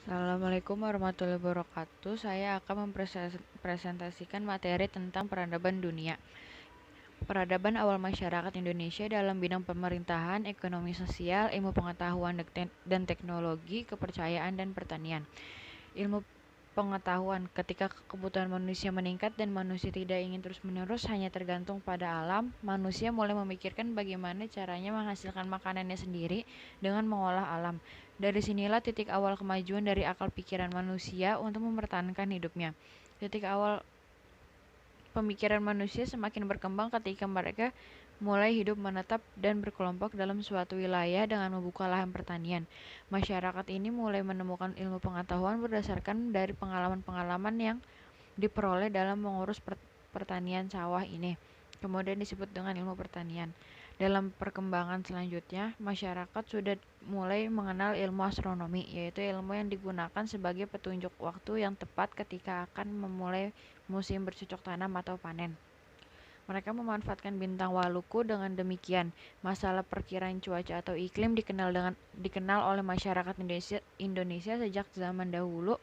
Assalamualaikum warahmatullahi wabarakatuh. Saya akan mempresentasikan materi tentang peradaban dunia. Peradaban awal masyarakat Indonesia dalam bidang pemerintahan, ekonomi sosial, ilmu pengetahuan dan teknologi, kepercayaan, dan pertanian. Ilmu pengetahuan ketika kebutuhan manusia meningkat dan manusia tidak ingin terus-menerus hanya tergantung pada alam, manusia mulai memikirkan bagaimana caranya menghasilkan makanannya sendiri dengan mengolah alam. Dari sinilah titik awal kemajuan dari akal pikiran manusia untuk mempertahankan hidupnya. Titik awal pemikiran manusia semakin berkembang ketika mereka mulai hidup menetap dan berkelompok dalam suatu wilayah dengan membuka lahan pertanian. Masyarakat ini mulai menemukan ilmu pengetahuan berdasarkan dari pengalaman-pengalaman yang diperoleh dalam mengurus pertanian sawah ini. Kemudian disebut dengan ilmu pertanian. Dalam perkembangan selanjutnya, masyarakat sudah mulai mengenal ilmu astronomi, yaitu ilmu yang digunakan sebagai petunjuk waktu yang tepat ketika akan memulai musim bercocok tanam atau panen. Mereka memanfaatkan bintang Waluku. Dengan demikian, masalah perkiraan cuaca atau iklim dikenal oleh masyarakat Indonesia sejak zaman dahulu.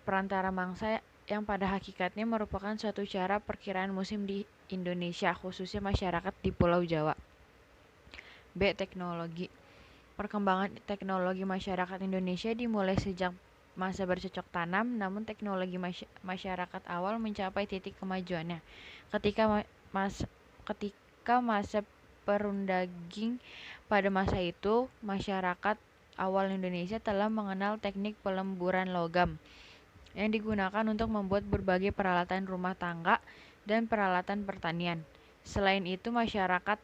Perantara mangsa yang pada hakikatnya merupakan suatu cara perkiraan musim di Indonesia, khususnya masyarakat di Pulau Jawa. B. Teknologi. Perkembangan teknologi masyarakat Indonesia dimulai sejak masa bercocok tanam, namun teknologi masyarakat awal mencapai titik kemajuannya ketika masa perundaging. Pada masa itu, masyarakat awal Indonesia telah mengenal teknik pelemburan logam yang digunakan untuk membuat berbagai peralatan rumah tangga dan peralatan pertanian. Selain itu, masyarakat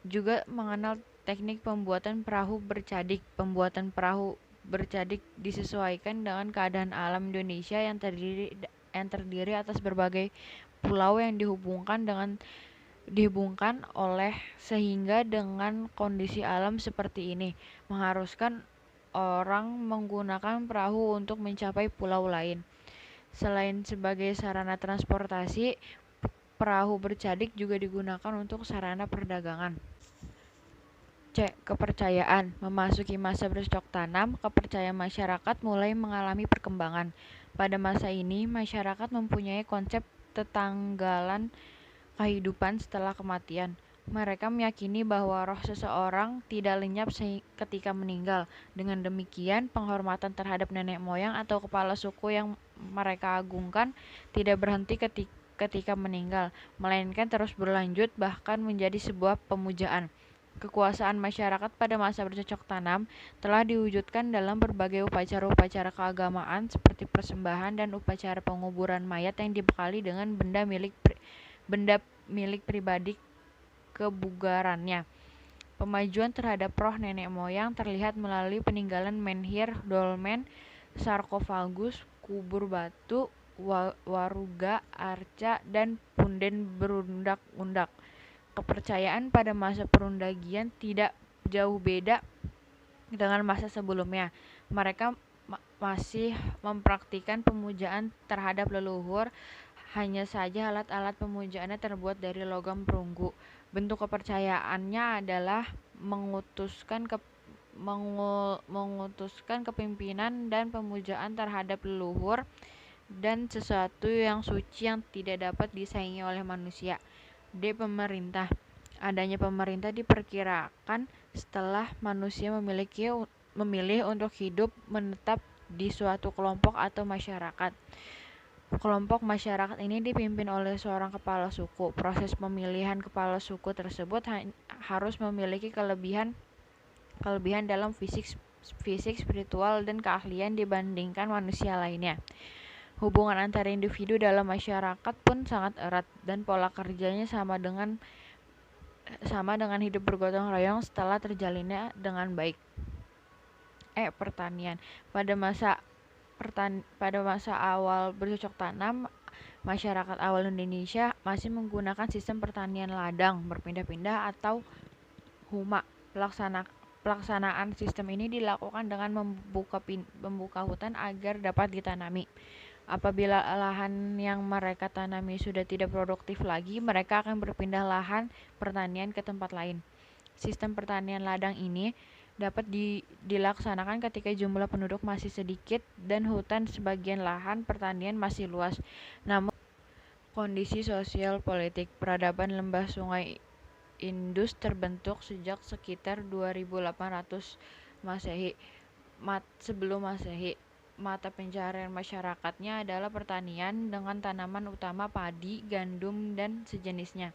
juga mengenal teknik pembuatan perahu bercadik. Pembuatan perahu bercadik disesuaikan dengan keadaan alam Indonesia yang terdiri atas berbagai pulau yang dihubungkan oleh sehingga dengan kondisi alam seperti ini mengharuskan orang menggunakan perahu untuk mencapai pulau lain. Selain sebagai sarana transportasi, perahu bercadik juga digunakan untuk sarana perdagangan. C. Kepercayaan. Memasuki masa bercocok tanam, kepercayaan masyarakat mulai mengalami perkembangan. Pada masa ini, masyarakat mempunyai konsep tetanggalan kehidupan setelah kematian. Mereka meyakini bahwa roh seseorang tidak lenyap ketika meninggal. Dengan demikian, penghormatan terhadap nenek moyang atau kepala suku yang mereka agungkan tidak berhenti ketika meninggal, melainkan terus berlanjut bahkan menjadi sebuah pemujaan. Kekuasaan masyarakat pada masa bercocok tanam telah diwujudkan dalam berbagai upacara-upacara keagamaan seperti persembahan dan upacara penguburan mayat yang dibekali dengan benda milik pribadi kebugarannya. Pemajuan terhadap roh nenek moyang terlihat melalui peninggalan menhir, dolmen, sarkofagus, kubur batu, waruga, arca, dan punden berundak-undak. Kepercayaan pada masa perundagian tidak jauh beda dengan masa sebelumnya. Mereka masih mempraktikkan pemujaan terhadap leluhur, hanya saja alat-alat pemujaannya terbuat dari logam perunggu. Bentuk kepercayaannya adalah mengutuskan kepemimpinan dan pemujaan terhadap leluhur dan sesuatu yang suci yang tidak dapat disaingi oleh manusia. D. Pemerintah. Adanya pemerintah diperkirakan setelah manusia memilih untuk hidup menetap di suatu kelompok atau masyarakat. Kelompok masyarakat ini dipimpin oleh seorang kepala suku. Proses pemilihan kepala suku tersebut harus memiliki kelebihan dalam fisik, spiritual, dan keahlian dibandingkan manusia lainnya. Hubungan antar individu dalam masyarakat pun sangat erat dan pola kerjanya sama dengan hidup bergotong royong setelah terjalinnya dengan baik. Pertanian. Pada masa awal bercocok tanam, masyarakat awal Indonesia masih menggunakan sistem pertanian ladang berpindah-pindah atau huma. Pelaksanaan sistem ini dilakukan dengan membuka hutan agar dapat ditanami. Apabila lahan yang mereka tanami sudah tidak produktif lagi, mereka akan berpindah lahan pertanian ke tempat lain. Sistem pertanian ladang ini dapat dilaksanakan ketika jumlah penduduk masih sedikit dan hutan sebagian lahan pertanian masih luas. Namun, kondisi sosial politik peradaban lembah Sungai Indus terbentuk sejak sekitar 2800 Masehi. Sebelum Masehi, mata pencaharian masyarakatnya adalah pertanian dengan tanaman utama padi, gandum, dan sejenisnya.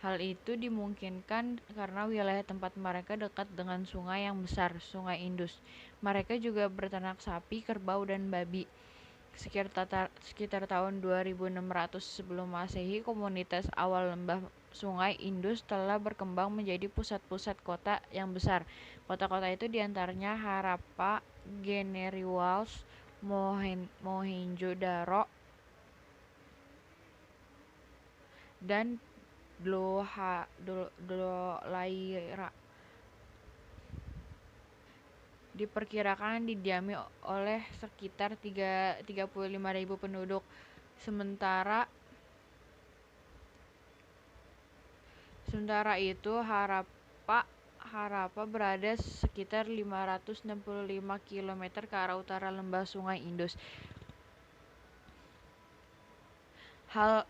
Hal itu dimungkinkan karena wilayah tempat mereka dekat dengan sungai yang besar, Sungai Indus. Mereka juga berternak sapi, kerbau, dan babi. Sekitar tahun 2600 sebelum Masehi, komunitas awal lembah Sungai Indus telah berkembang menjadi pusat-pusat kota yang besar. Kota-kota itu diantaranya Harappa, Generiwals, Mohenjo-daro, dan Dolaira. Diperkirakan didiami oleh sekitar 35.000 penduduk. Sementara itu Harappa berada sekitar 565 km ke arah utara lembah Sungai Indus. Hal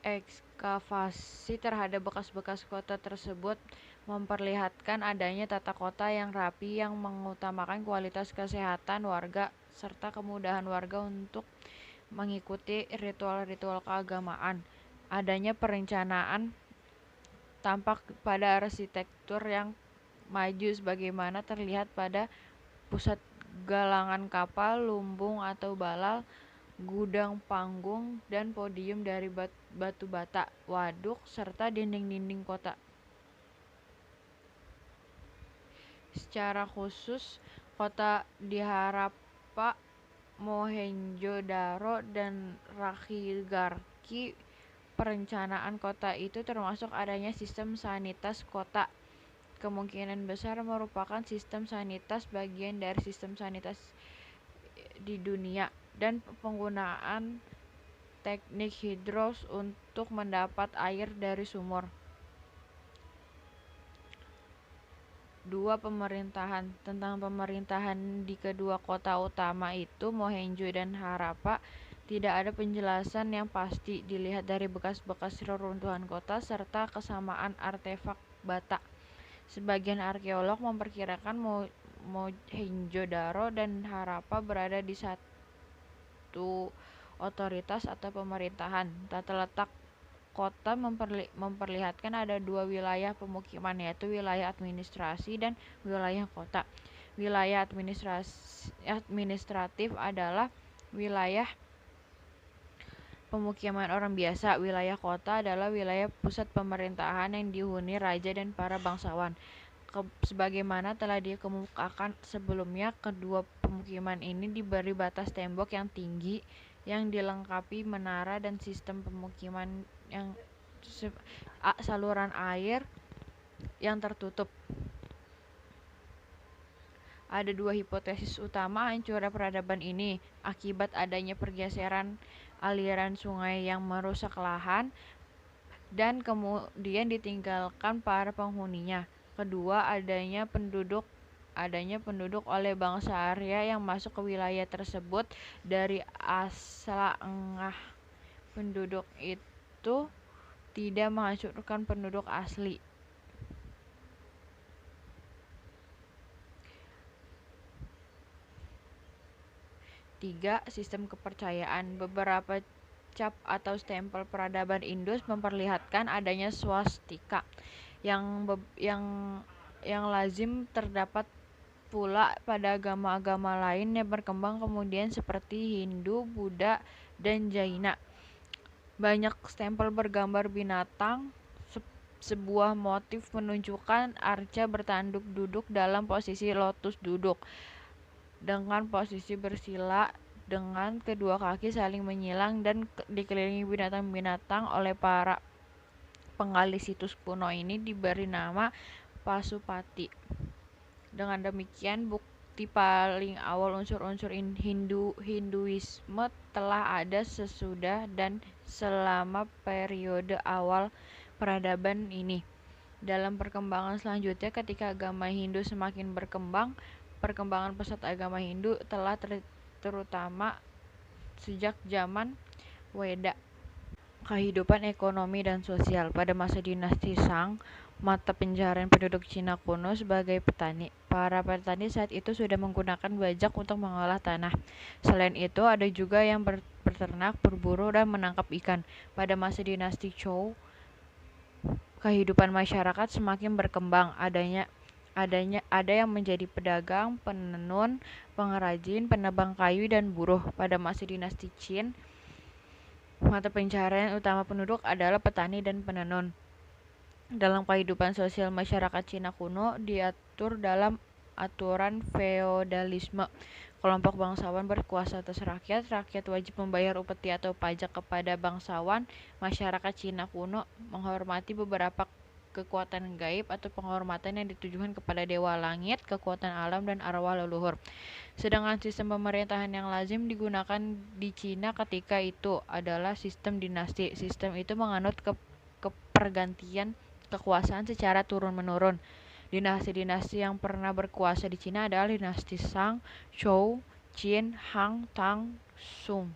ekskavasi terhadap bekas-bekas kota tersebut memperlihatkan adanya tata kota yang rapi yang mengutamakan kualitas kesehatan warga serta kemudahan warga untuk mengikuti ritual-ritual keagamaan. Adanya perencanaan tampak pada arsitektur yang maju sebagaimana terlihat pada pusat galangan kapal, lumbung atau balal, gudang panggung, dan podium dari batu bata, waduk, serta dinding-dinding kota. Secara khusus, kota di Harappa, Mohenjo-daro, dan Rakhigarki, perencanaan kota itu termasuk adanya sistem sanitas kota. Kemungkinan besar merupakan sistem sanitas bagian dari sistem sanitas di dunia dan penggunaan teknik hidros untuk mendapat air dari sumur. 2. Pemerintahan. Tentang pemerintahan di kedua kota utama itu, Mohenjo dan Harappa, tidak ada penjelasan yang pasti dilihat dari bekas-bekas reruntuhan kota serta kesamaan artefak bata. Sebagian arkeolog memperkirakan Mohenjo-daro dan Harappa berada di satu otoritas atau pemerintahan. Tata letak kota memperlihatkan ada dua wilayah pemukiman, yaitu wilayah administrasi dan wilayah kota. Wilayah administratif adalah wilayah pemukiman orang biasa. Wilayah kota adalah wilayah pusat pemerintahan yang dihuni raja dan para bangsawan. Sebagaimana telah dikemukakan sebelumnya, kedua pemukiman ini diberi batas tembok yang tinggi yang dilengkapi menara dan sistem pemukiman yang saluran air yang tertutup. Ada dua hipotesis utama hancurnya peradaban ini akibat adanya pergeseran aliran sungai yang merusak lahan dan kemudian ditinggalkan para penghuninya. Kedua, adanya penduduk oleh bangsa Arya yang masuk ke wilayah tersebut dari Asla-engah. Penduduk itu tidak menghancurkan penduduk asli. 3. Sistem kepercayaan. Beberapa cap atau stempel peradaban Indus memperlihatkan adanya swastika yang lazim terdapat pula pada agama-agama lain yang berkembang kemudian seperti Hindu, Buddha, dan Jaina. Banyak stempel bergambar binatang. Sebuah motif menunjukkan arca bertanduk duduk dalam posisi lotus duduk dengan posisi bersila dengan kedua kaki saling menyilang dan dikelilingi binatang-binatang. Oleh para penggali situs kuno ini diberi nama Pasupati. Dengan demikian, bukti paling awal unsur-unsur Hinduisme telah ada sesudah dan selama periode awal peradaban ini. Dalam perkembangan selanjutnya, ketika agama Hindu semakin berkembang, perkembangan pesat agama Hindu telah terutama sejak zaman Weda. Kehidupan ekonomi dan sosial pada masa dinasti Shang, mata pencaharian penduduk Cina kuno sebagai petani. Para petani saat itu sudah menggunakan bajak untuk mengolah tanah. Selain itu, ada juga yang berternak, berburu, dan menangkap ikan. Pada masa dinasti Zhou, kehidupan masyarakat semakin berkembang. Ada yang menjadi pedagang, penenun, pengrajin, penebang kayu, dan buruh. Pada masa dinasti Qin, mata pencaharian utama penduduk adalah petani dan penenun. Dalam kehidupan sosial masyarakat Cina kuno diatur dalam aturan feodalisme. Kelompok bangsawan berkuasa atas rakyat. Rakyat wajib membayar upeti atau pajak kepada bangsawan. Masyarakat Cina kuno menghormati beberapa kekuatan gaib atau penghormatan yang ditujukan kepada dewa langit, kekuatan alam, dan arwah leluhur. Sedangkan sistem pemerintahan yang lazim digunakan di Cina ketika itu adalah sistem dinasti. Sistem itu menganut kepergantian kekuasaan secara turun-menurun. Dinasti-dinasti yang pernah berkuasa di Cina adalah dinasti Shang, Zhou, Qin, Han, Tang, Song.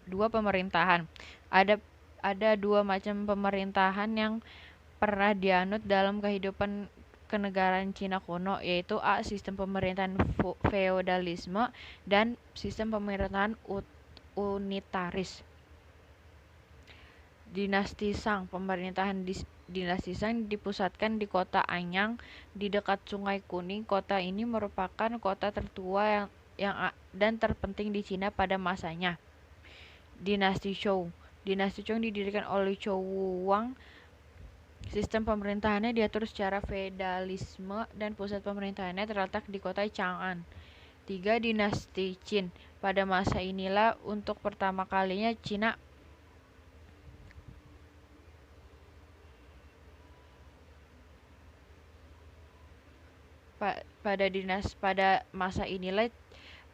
Dua pemerintahan. Ada dua macam pemerintahan yang pernah dianut dalam kehidupan kenegaraan Cina kuno, yaitu A. Sistem pemerintahan feodalisme dan sistem pemerintahan unitaris. Dinasti Shang. Pemerintahan dinasti Shang dipusatkan di kota Anyang di dekat Sungai Kuning. Kota ini merupakan kota tertua dan terpenting di Cina pada masanya. Dinasti Zhou. Dinasti Zhou didirikan oleh Zhou Wang. Sistem pemerintahannya diatur secara feodalisme dan pusat pemerintahannya terletak di kota Chang'an. 3. Dinasti Qin. Pada masa inilah untuk pertama kalinya Cina pada masa inilah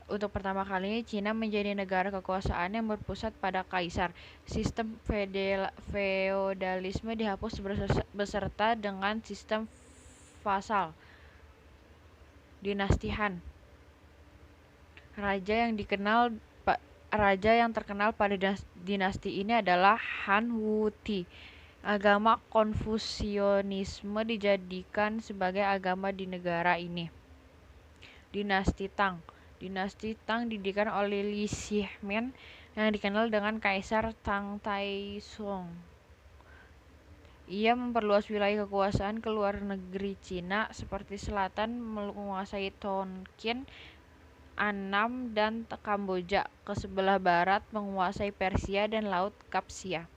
untuk pertama kalinya Cina menjadi negara kekuasaan yang berpusat pada kaisar. Sistem feodalisme dihapus beserta dengan sistem vasal. Dinasti Han. Raja yang terkenal pada dinasti ini adalah Han Wuti. Agama Konfusianisme dijadikan sebagai agama di negara ini. Dinasti Tang. Dinasti Tang didirikan oleh Li Shimin yang dikenal dengan Kaisar Tang Taizong. Ia memperluas wilayah kekuasaan ke luar negeri Cina seperti selatan menguasai Tonkin, Annam, dan Kamboja. Ke sebelah barat menguasai Persia dan Laut Kapsia.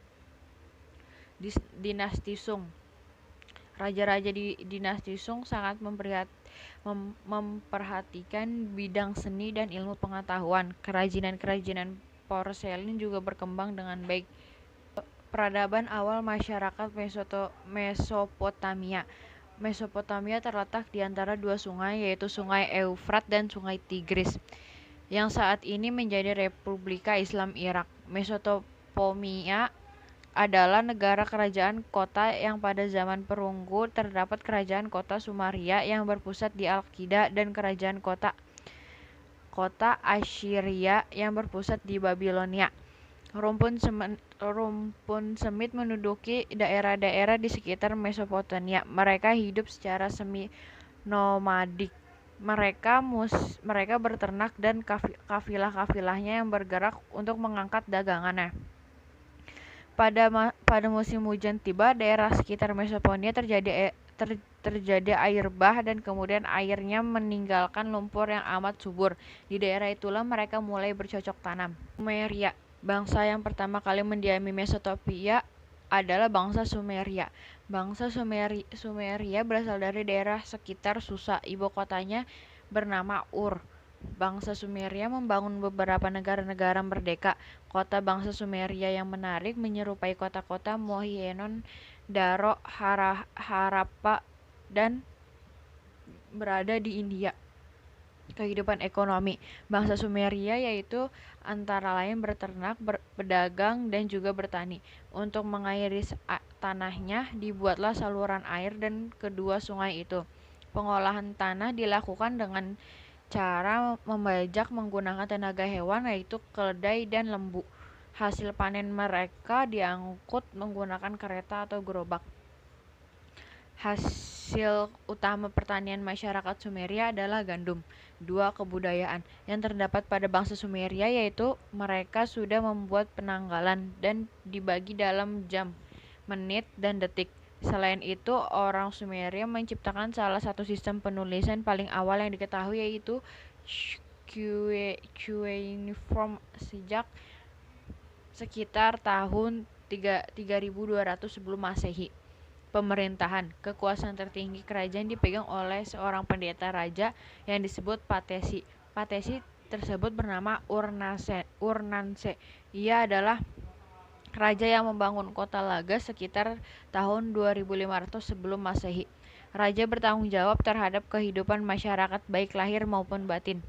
Dinasti Sung. Raja-raja di dinasti Sung sangat memperhatikan bidang seni dan ilmu pengetahuan. Kerajinan-kerajinan porselin juga berkembang dengan baik. Peradaban awal masyarakat Mesopotamia. Mesopotamia terletak di antara dua sungai, yaitu Sungai Eufrat dan Sungai Tigris, yang saat ini menjadi Republika Islam Irak. Mesopotamia adalah negara kerajaan kota yang pada zaman perunggu terdapat kerajaan kota Sumeria yang berpusat di Al-Qida dan kerajaan kota Assyria yang berpusat di Babilonia. Rumpun semit menduduki daerah-daerah di sekitar Mesopotamia. Mereka hidup secara semi-nomadik. Mereka berternak dan kafilah-kafilahnya yang bergerak untuk mengangkat dagangannya. Pada musim hujan tiba, daerah sekitar Mesopotamia terjadi air bah dan kemudian airnya meninggalkan lumpur yang amat subur. Di daerah itulah mereka mulai bercocok tanam. Sumeria. Bangsa yang pertama kali mendiami Mesopotamia adalah bangsa Sumeria. Bangsa Sumeria berasal dari daerah sekitar Susa. Ibu kotanya bernama Ur. Bangsa Sumeria membangun beberapa negara-negara merdeka. Kota bangsa Sumeria yang menarik menyerupai kota-kota Mohenjo-daro, Harappa, dan berada di India. kehidupan ekonomi bangsa Sumeria, yaitu antara lain berternak, berdagang, dan juga bertani. Untuk mengairi tanahnya, dibuatlah saluran air dan kedua sungai itu. Pengolahan tanah dilakukan dengan cara membajak menggunakan tenaga hewan, yaitu keledai dan lembu. Hasil panen mereka diangkut menggunakan kereta atau gerobak. Hasil utama pertanian masyarakat Sumeria adalah gandum. Dua, kebudayaan yang terdapat pada bangsa Sumeria, yaitu mereka sudah membuat penanggalan dan dibagi dalam jam, menit, dan detik. Selain itu, orang Sumeria menciptakan salah satu sistem penulisan paling awal yang diketahui, yaitu cuneiform sejak sekitar tahun 3200 sebelum Masehi. Pemerintahan, kekuasaan tertinggi kerajaan dipegang oleh seorang pendeta raja yang disebut patesi. Patesi tersebut bernama Urnanse. Ia adalah raja yang membangun kota Lagas sekitar tahun 2500 sebelum Masehi. Raja bertanggung jawab terhadap kehidupan masyarakat baik lahir maupun batin.